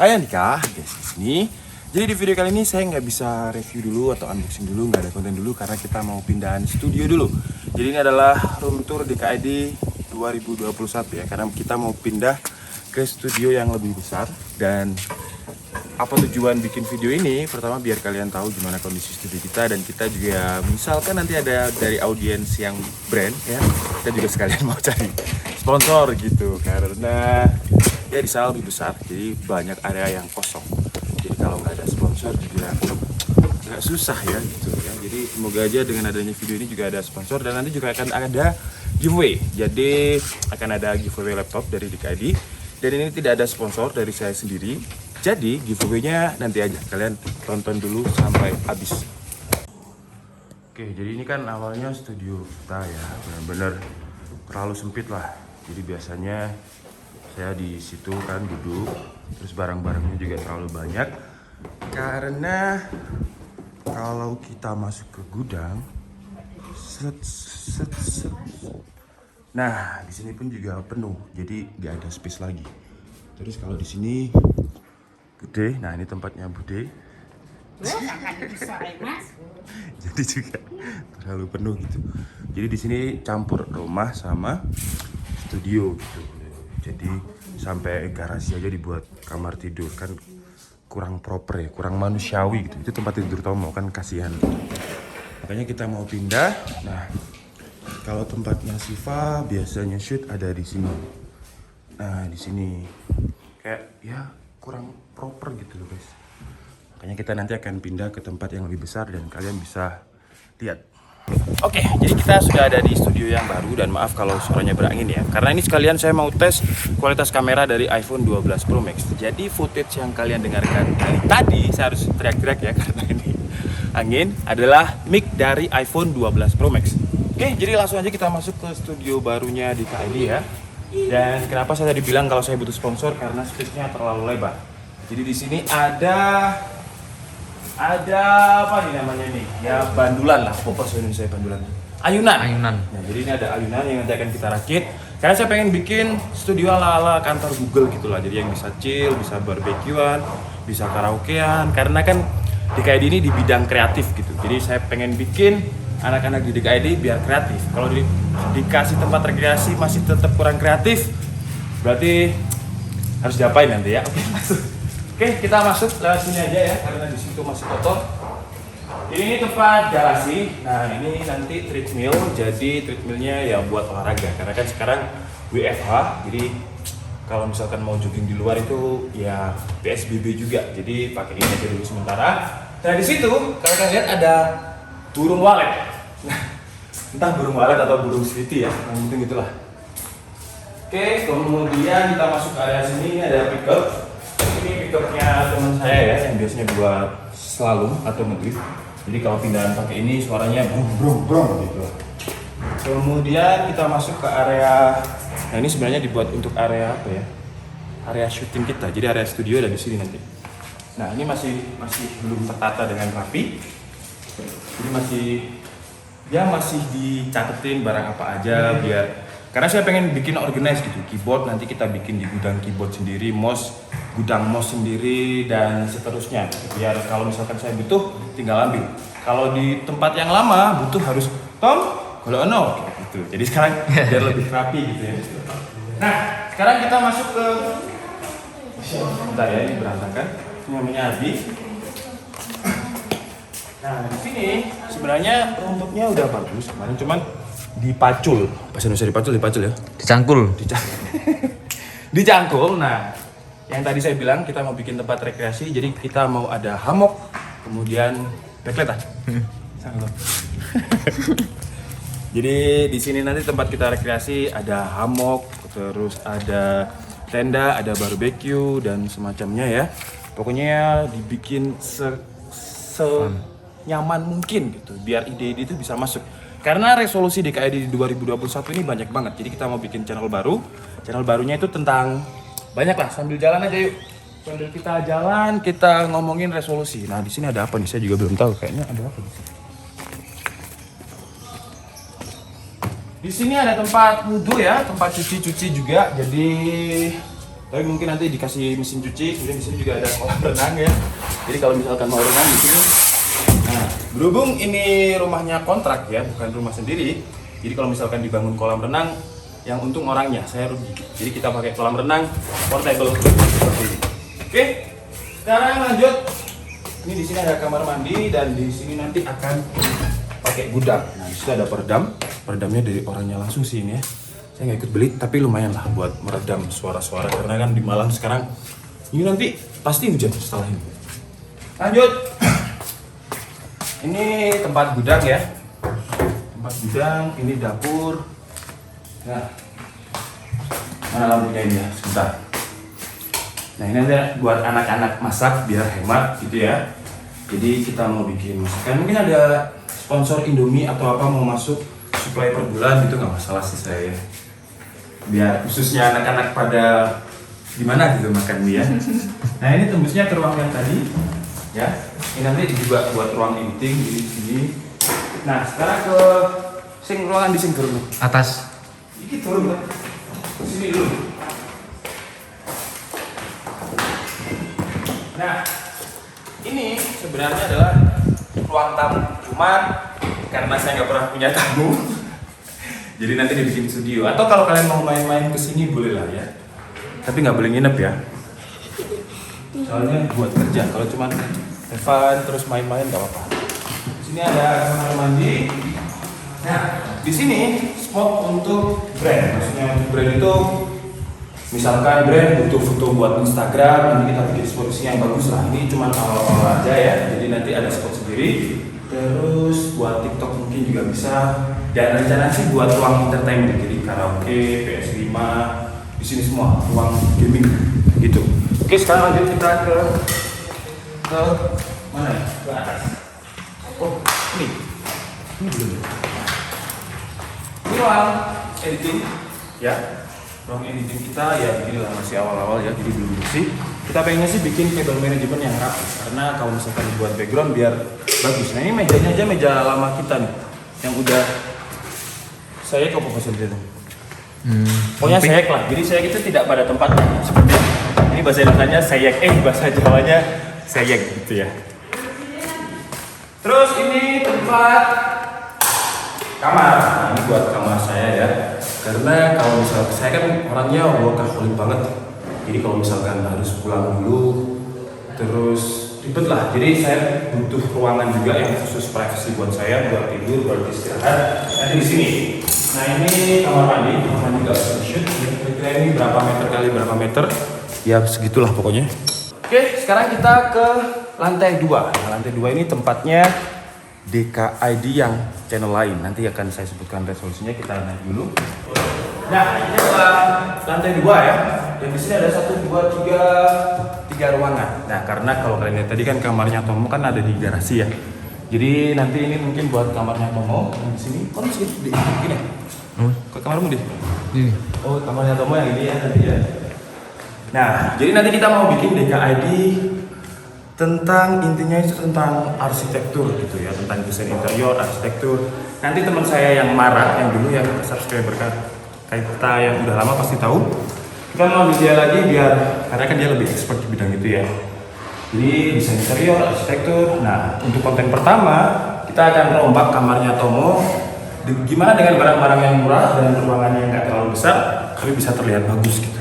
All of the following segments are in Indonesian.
Hai Andika, guys di sini. Jadi di video kali ini saya nggak bisa review dulu atau unboxing dulu, nggak ada konten dulu karena kita mau pindahan studio dulu. Jadi ini adalah room tour DKID 2021 ya, karena kita mau pindah ke studio yang lebih besar. Dan apa tujuan bikin video ini? Pertama biar kalian tahu gimana kondisi studio kita, dan kita juga misalkan nanti ada dari audiens yang brand ya, kita juga sekalian mau cari sponsor gitu, karena ya di sana lebih besar, jadi banyak area yang kosong. Jadi kalau nggak ada sponsor juga agak susah ya gitu ya. Jadi semoga aja dengan adanya video ini juga ada sponsor, dan nanti juga akan ada giveaway. Jadi akan ada giveaway laptop dari DKID, dan ini tidak ada sponsor dari saya sendiri. Jadi giveaway-nya nanti aja, kalian tonton dulu sampai habis. Oke, jadi ini kan awalnya studio kita ya, benar-benar terlalu sempit lah. Jadi biasanya saya di situ kan duduk, terus barang-barangnya juga terlalu banyak. Karena kalau kita masuk ke gudang, nah di sini pun juga penuh, jadi nggak ada space lagi. Terus kalau di sini gede, nah ini tempatnya Bude. Jadi juga terlalu penuh gitu. Jadi di sini campur rumah sama studio gitu. Jadi sampai garasi aja dibuat kamar tidur, kan kurang proper ya, kurang manusiawi gitu. Itu tempat tidur Tomo kan, kasihan gitu. Makanya kita mau pindah. Nah, kalau tempatnya Siva biasanya shoot ada di sini. Nah, di sini kayak ya kurang proper gitu loh guys. Makanya kita nanti akan pindah ke tempat yang lebih besar dan kalian bisa lihat. Oke, jadi kita sudah ada di studio yang baru, dan maaf kalau suaranya berangin ya. Karena ini sekalian saya mau tes kualitas kamera dari iPhone 12 Pro Max. Jadi footage yang kalian dengarkan dari tadi, saya harus teriak-teriak ya karena ini angin, adalah mic dari iPhone 12 Pro Max. Oke, jadi langsung aja kita masuk ke studio barunya di DKID ya. Dan kenapa saya tadi bilang kalau saya butuh sponsor, karena space-nya terlalu lebar. Jadi di sini ada apa nih namanya nih? Ya bandulan lah, apa bahasa Indonesia bandulan? Ayunan. Nah, jadi ini ada ayunan yang nanti akan kita rakit. Karena saya pengen bikin studio ala-ala kantor Google gitulah. Jadi yang bisa chill, bisa barbekyuan, bisa karaokean. Karena kan DKID ini di bidang kreatif gitu. Jadi saya pengen bikin anak-anak di DKID biar kreatif. Kalau dikasih tempat rekreasi masih tetap kurang kreatif, berarti harus diapain nanti ya. Oke, masuk. Oke, kita masuk lewat sini aja ya, karena di situ masih kotor. Ini tempat garasi. Nah, ini nanti treadmill. Jadi treadmillnya ya buat olahraga. Karena kan sekarang WFH, jadi kalau misalkan mau jogging di luar itu ya PSBB juga. Jadi pakai ini aja dulu sementara. Nah, di situ kalau kalian lihat ada burung walet. Nah, entah burung walet atau burung sweetie ya, yang penting itulah. Oke, kemudian kita masuk ke area sini. Ini ada pickup. Ini pickupnya teman saya ya, yang biasanya buat slalom atau ngedrift. Jadi kalau pindahan pakai ini suaranya brum gitu. Kemudian kita masuk ke area. Nah, ini sebenarnya dibuat untuk area apa ya? Area syuting kita. Jadi area studio ada di sini nanti. Nah, ini masih belum tertata dengan rapi. Jadi masih dicatetin barang apa aja biar, karena saya pengen bikin organize gitu. Keyboard nanti kita bikin di gudang keyboard sendiri, gudang mouse sendiri, dan seterusnya. Biar kalau misalkan saya butuh tinggal ambil. Kalau di tempat yang lama butuh harus kalau gitu. Jadi sekarang biar lebih rapi gitu ya. Nah, sekarang kita masuk ke, bentar ya, ini berantakan. Ini namanya Adi. Nah, di sini sebenarnya rumputnya udah bagus kemarin, cuman dipacul. Bahasa Indonesia dipacul ya? Dicangkul. Nah, yang tadi saya bilang kita mau bikin tempat rekreasi, jadi kita mau ada hammock, kemudian backlight aja. Jadi di sini nanti tempat kita rekreasi ada hammock, terus ada tenda, ada barbecue dan semacamnya ya. Pokoknya dibikin nyaman mungkin gitu, biar ide-ide itu bisa masuk. Karena resolusi DKID di 2021 ini banyak banget. Jadi kita mau bikin channel baru. Channel barunya itu tentang banyak lah, sambil jalan aja yuk. Sambil kita jalan, kita ngomongin resolusi. Nah, di sini ada apa nih? Saya juga belum tahu. Kayaknya ada apa di sini. Di sini ada tempat wudhu ya, tempat cuci-cuci juga. Jadi Tapi mungkin nanti dikasih mesin cuci, kemudian di sini juga ada kolam renang ya. Jadi kalau misalkan mau renang di sini. Nah, berhubung ini rumahnya kontrak ya, bukan rumah sendiri. Jadi kalau misalkan dibangun kolam renang, yang untung orangnya, saya rugi. Jadi kita pakai kolam renang portable seperti ini. Oke, sekarang lanjut. Ini di sini ada kamar mandi dan di sini nanti akan pakai gudang. Nah, di situ ada peredam. Peredamnya dari orangnya langsung sih ini ya. Saya nggak ikut beli, tapi lumayan lah buat meredam suara-suara karena kan di Malang sekarang ini nanti pasti hujan setelah ini. Lanjut. Ini tempat gudang ya. Tempat gudang, ini dapur. Nah, mana lampunya ini ya? Sebentar. Nah, ini ada buat anak-anak masak biar hemat gitu ya. Jadi kita mau bikin masakan. Mungkin ada sponsor Indomie atau apa mau masuk supply per bulan itu nggak masalah sih saya. Biar khususnya anak-anak pada gimana gitu makan ya. Nah, ini tembusnya ke ruang yang tadi ya. Ini nanti juga buat ruang editing di sini. Nah, sekarang ke ruangan di sini dulu. Atas. Ini turun kan? Ke sini dulu. Nah, ini sebenarnya adalah ruang tamu. Cuman karena saya nggak pernah punya tamu, jadi nanti dibikin studio. Atau kalau kalian mau main-main ke sini boleh lah ya. Tapi nggak boleh nginep ya. Soalnya buat kerja. Kalau cuma Evan terus main-main nggak apa-apa. Di sini ada kamar mandi. Nah, di sini spot untuk brand. Maksudnya untuk brand itu, misalkan brand butuh foto buat Instagram, nanti kita bikin spot yang bagus lah. Ini cuma awal-awal aja ya. Jadi nanti ada spot sendiri. Terus buat TikTok mungkin juga bisa. Dan rencana sih buat ruang entertainment, jadi karaoke, PS5, di sini semua ruang gaming gitu. Oke, sekarang lanjut kita ke mana ya? Ke atas. Oh, ini belum. Ini ruang editing ya. Ruang editing kita ya beginilah, masih awal-awal ya, jadi belum bersih. Kita pengennya sih bikin cable management yang rapi karena kalau misalkan buat background biar bagus. Nah, ini mejanya aja meja lama kita nih yang udah saya ke profesor itu. Pokoknya sayek lah. Jadi sayek itu tidak pada tempatnya. Seperti ini bahasa Indonesianya sayek, bahasa Jawanya sayek gitu ya. Terus ini tempat kamar. Nah, ini buat kamar saya ya. Karena kalau misalkan saya kan orangnya workaholic banget. Jadi kalau misalkan harus pulang dulu, terus ribet lah. Jadi saya butuh ruangan juga yang khusus privacy buat saya, buat tidur, buat istirahat. Nanti di sini. Nah, ini kamar mandi nggak bisa shoot. Kira-kira ini berapa meter kali berapa meter? Ya segitulah pokoknya. Oke, sekarang kita ke lantai 2. Nah, lantai 2 ini tempatnya DKID yang channel lain. Nanti akan saya sebutkan resolusinya, kita naik dulu. Nah, ini adalah lantai 2 ya. Dan di sini ada 1, 2, 3 ruangan. Nah, karena kalau kalian lihat tadi kan kamarnya Tomo kan ada di garasi ya. Jadi nanti ini mungkin buat kamarnya Tomo yang di sini. Oh, di sini gini. Kok kamarmu di sini? Oh, kamarnya Tomo yang ini ya nanti ya. Nah, jadi nanti kita mau bikin DKID tentang, intinya itu tentang arsitektur gitu ya, tentang desain interior, arsitektur. Nanti teman saya yang marah, yang dulu yang subscriber kita yang udah lama pasti tahu. Kita mau ambil dia lagi biar, karena kan dia lebih expert di bidang itu ya. Jadi desain interior, arsitektur. Nah, untuk konten pertama kita akan rombak kamarnya Tomo. Gimana dengan barang-barang yang murah dan ruangannya yang nggak terlalu besar, tapi bisa terlihat bagus gitu.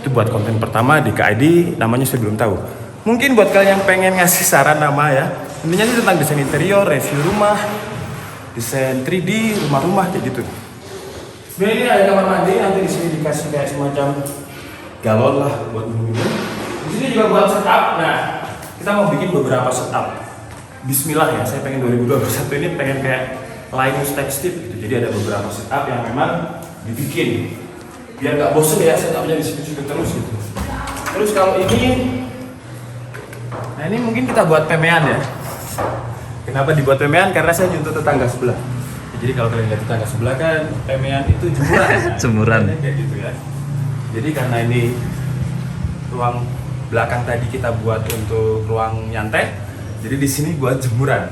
Itu buat konten pertama di KID, namanya saya belum tahu. Mungkin buat kalian yang pengen ngasih saran nama ya, intinya ini tentang desain interior, review rumah, desain 3D, rumah-rumah kayak gitu. Sebenarnya ini ada kamar mandi, nanti di sini dikasih kayak semacam galon lah buat minum. Di sini juga buat setup. Nah, kita mau bikin beberapa setup. Bismillah ya, saya pengen 2021 ini pengen kayak Linus Tech Tip gitu. Jadi ada beberapa setup yang memang dibikin biar nggak bosen ya setupnya di situ terus gitu. Terus kalau ini, nah ini mungkin kita buat pemean ya. Kenapa dibuat pemean? Karena saya nyuntuh tetangga sebelah. Jadi kalau kalian lihat tetangga sebelah kan pemean itu jemuran. Jemuran. Kayak gitu ya. Jadi karena ini ruang belakang tadi kita buat untuk ruang nyantai, jadi di sini buat jemuran.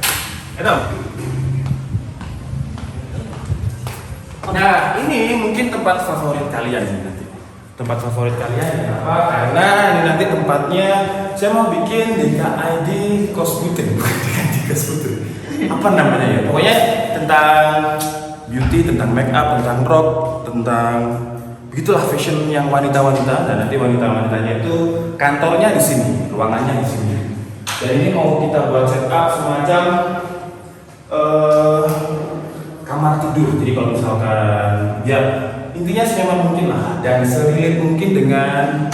Nah, ini mungkin tempat favorit kalian nih nanti. tempat favorit kalian. Kenapa? Karena ini nanti tempatnya saya mau bikin DKID Cosmetics, bukan DKID Cosmetics. Apa namanya ya? Pokoknya tentang beauty, tentang make up, tentang rock, tentang begitulah fashion yang wanita-wanita. Dan nanti wanita-wanitanya itu kantornya di sini, ruangannya di sini. Dan ini mau kita buat setup semacam kamar tidur. Jadi kalau misalkan ya intinya senyaman mungkin lah dan serelate mungkin dengan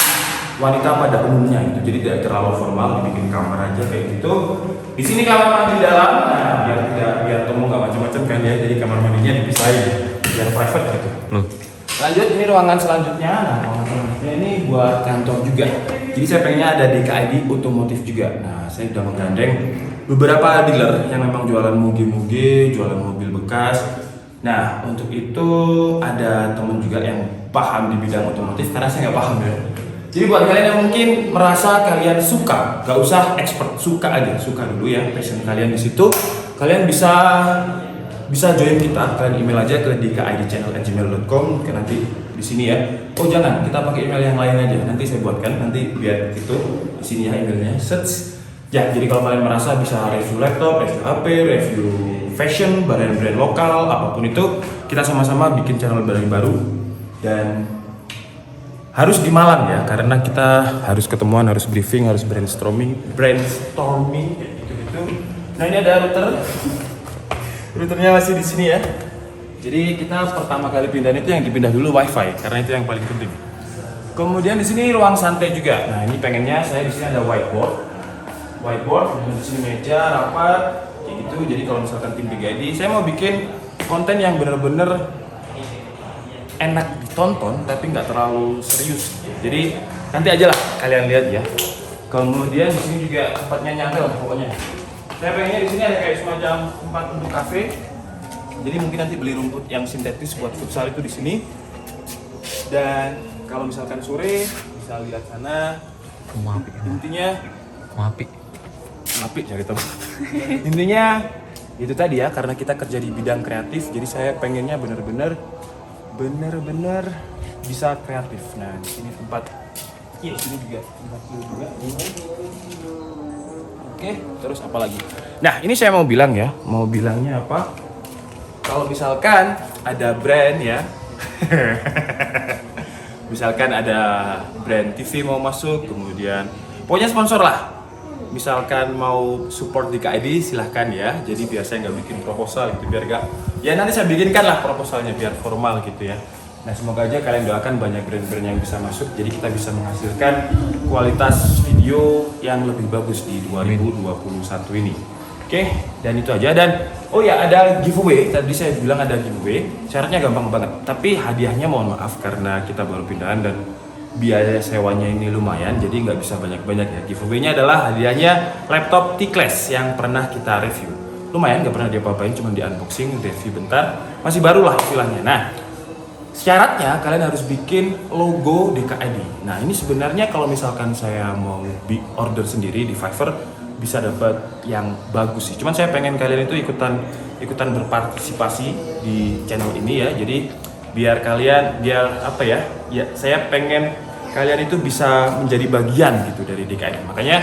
wanita pada umumnya gitu. Jadi tidak terlalu formal, dibikin kamar aja kayak gitu. Di sini kamar mandi dalam, nah biar temu nggak macam-macam kan ya. Jadi kamar mandinya dipisahin biar private gitu. Lanjut, ini ruangan selanjutnya. Nah, ruangan selanjutnya ini buat kantor juga. Jadi saya pengennya ada DKID otomotif juga. Nah, saya udah menggandeng beberapa dealer yang memang jualan moge-moge, jualan mobil bekas. Nah, untuk itu ada temen juga yang paham di bidang otomotif karena saya nggak paham ya. Jadi buat kalian yang mungkin merasa kalian suka, gak usah expert, suka aja, suka dulu ya passion kalian di situ. Kalian bisa join kita, kalian email aja ke dkidchannel@gmail.com. Kan nanti di sini ya. Oh jangan, kita pakai email yang lain aja. Nanti saya buatkan, nanti biar itu di sini ya emailnya. Search. Ya, jadi kalau kalian merasa bisa review laptop, review HP, review fashion, brand-brand lokal, apapun itu, kita sama-sama bikin channel baru dan harus di Malang ya, karena kita harus ketemuan, harus briefing, harus brainstorming kayak gitu. Nah ini ada routernya masih di sini ya. Jadi kita pertama kali pindah itu yang dipindah dulu WiFi, karena itu yang paling penting. Kemudian di sini ruang santai juga. Nah ini pengennya saya di sini ada whiteboard, dan di sini meja rapat kayak gitu. Jadi kalau misalkan tim DKID, saya mau bikin konten yang bener-bener enak ditonton tapi nggak terlalu serius. Jadi nanti aja lah kalian lihat ya. Kemudian di sini juga tempatnya nyantel pokoknya. Saya pengennya di sini ada kayak semacam tempat untuk kafe. Jadi mungkin nanti beli rumput yang sintetis buat futsal itu di sini. Dan kalau misalkan sore bisa lihat sana. Intinya cari tahu. Intinya itu tadi ya, karena kita kerja di bidang kreatif, jadi saya pengennya bener-bener bisa kreatif. Nah di sini tempat, di sini juga tempat juga. Oke, terus apa lagi? Nah ini saya mau bilangnya apa? Kalau misalkan ada brand ya, misalkan ada brand TV mau masuk, kemudian pokoknya sponsor lah. Misalkan mau support DKID silahkan ya. Jadi biar saya nggak bikin proposal gitu, biar nggak, ya nanti saya bikinkan lah proposalnya biar formal gitu ya. Nah semoga aja kalian doakan banyak brand-brand yang bisa masuk, jadi kita bisa menghasilkan kualitas video yang lebih bagus di 2021 ini. Oke, dan itu aja. Dan oh ya, ada giveaway. Tadi saya bilang ada giveaway. Syaratnya gampang banget, tapi hadiahnya mohon maaf karena kita baru pindahan dan biaya sewanya ini lumayan, jadi nggak bisa banyak-banyak ya. Giveaway-nya adalah hadiahnya laptop T-Class yang pernah kita review. Lumayan, nggak pernah diapa-apain, cuma di unboxing, review bentar, masih baru lah istilahnya. Nah, syaratnya kalian harus bikin logo DKID. Nah, ini sebenarnya kalau misalkan saya mau order sendiri di Fiverr bisa dapat yang bagus sih. Cuman saya pengen kalian itu ikutan berpartisipasi di channel ini ya. Jadi biar apa ya? Ya, saya pengen kalian itu bisa menjadi bagian gitu dari DKID. Makanya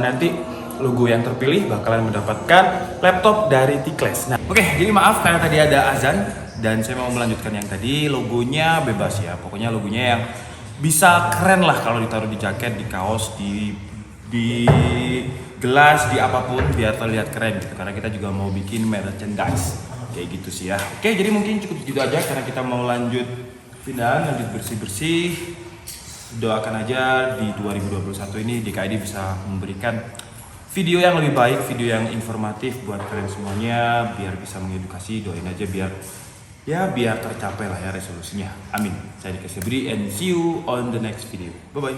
nanti logo yang terpilih bakalan mendapatkan laptop dari T-Class. Nah, oke, jadi maaf karena tadi ada azan dan saya mau melanjutkan yang tadi. Logonya bebas ya. Pokoknya logonya yang bisa keren lah kalau ditaruh di jaket, di kaos, di gelas, di apapun biar terlihat keren gitu. Karena kita juga mau bikin merchandise kayak gitu sih ya. Oke, jadi mungkin cukup gitu aja karena kita mau lanjut bersih-bersih. Doakan aja di 2021 ini DKID bisa memberikan video yang lebih baik, video yang informatif buat kalian semuanya, biar bisa mengedukasi. Doain aja biar tercapai lah ya resolusinya. Amin. Saya Dika Sebri and see you on the next video. Bye bye.